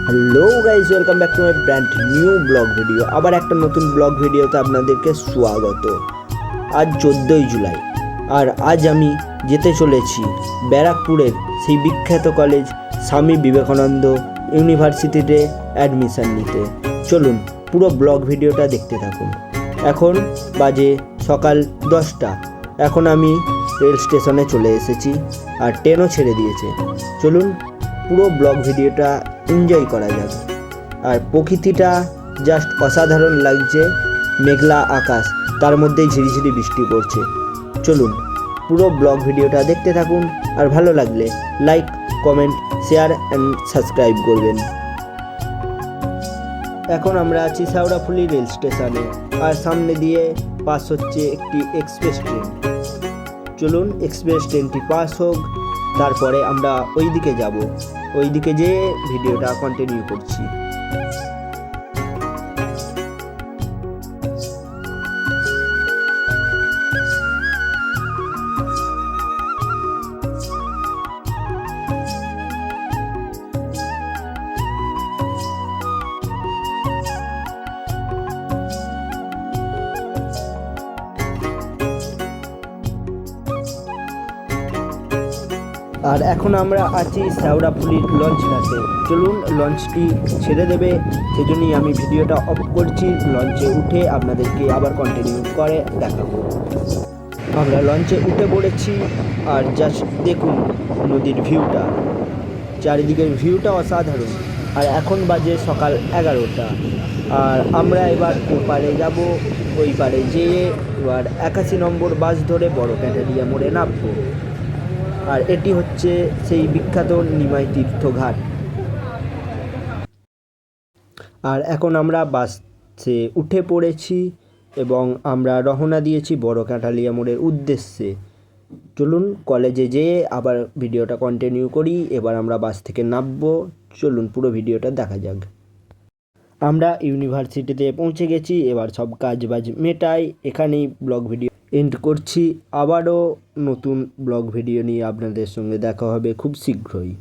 Hello guys, welcome back to my brand new blog video. আবার একটা নতুন blog ভিডিওতে আপনাদেরকে স্বাগত। আজ 14ই জুলাই, আর আজ আমি যেতে চলেছি ব্যারাকপুরের সেই বিখ্যাত কলেজ স্বামী বিবেকানন্দ ইউনিভার্সিটিতে অ্যাডমিশান নিতে। চলুন পুরো ব্লগ ভিডিওটা দেখতে থাকুন। এখন বাজে সকাল 10টা। এখন আমি রেল স্টেশনে চলে এসেছি, আর ট্রেনও ছেড়ে দিয়েছে। চলুন পুরো ব্লগ ভিডিওটা এনজয় করা যাক। আর প্রকৃতিটা জাস্ট অসাধারণ লাগছে, মেঘলা আকাশ, তার মধ্যেই ঝিরিঝিরি বৃষ্টি পড়ছে। চলুন পুরো ব্লগ ভিডিওটা দেখতে থাকুন, আর ভালো লাগলে like, comment, share and subscribe করবেন। এখন আমরা আছি শেওড়াফুলি রেল স্টেশনে, আর সামনে দিয়ে পাস হচ্ছে একটি এক্সপ্রেস ট্রেন। চলুন এক্সপ্রেস ট্রেনটি পাস হোক, তারপরে আমরা ওই দিকে যাব। ওই দিকে যেয়ে ভিডিওটা কন্টিনিউ করছি। আর এখন আমরা আছি শেওড়াফুলির লঞ্চ ঘাটে। চলুন লঞ্চটি ছেড়ে দেবে, সেজন্যই আমি ভিডিওটা অফ করছি। লঞ্চে উঠে আপনাদেরকে আবার কন্টিনিউ করে দেখাবো। আমরা লঞ্চে উঠে পড়েছি, আর জাস্ট দেখুন নদীর ভিউটা, চারিদিকের ভিউটা অসাধারণ। আর এখন বাজে সকাল 11টা, আর আমরা এবার ওপারে যাব। ওই পারে যেয়ে এবার 81 নম্বর বাস ধরে বড় ক্যাটারিয়া মোড়ে নামবো। আর এটি হচ্ছে সেই বিখ্যাত নিমাই তীর্থ ঘাট। আর এখন আমরা বাসে উঠে পড়েছি এবং আমরা রওনা দিয়েছি বড় কাঁঠালিয়া মোড়ের উদ্দেশ্যে। চলুন কলেজে যেয়ে আবার ভিডিওটা কন্টিনিউ করি। এবার আমরা বাস থেকে নামবো। চলুন পুরো ভিডিওটা দেখা যাক। আমরা ইউনিভার্সিটিতে পৌঁছে গেছি, এবার সব কাজ বাজ মেটাই। এখানেই ব্লগ ভিডিও এন্ড করছি। আবারও নতুন ব্লগ ভিডিও নিয়ে আপনাদের সঙ্গে দেখা হবে খুব শীঘ্রই।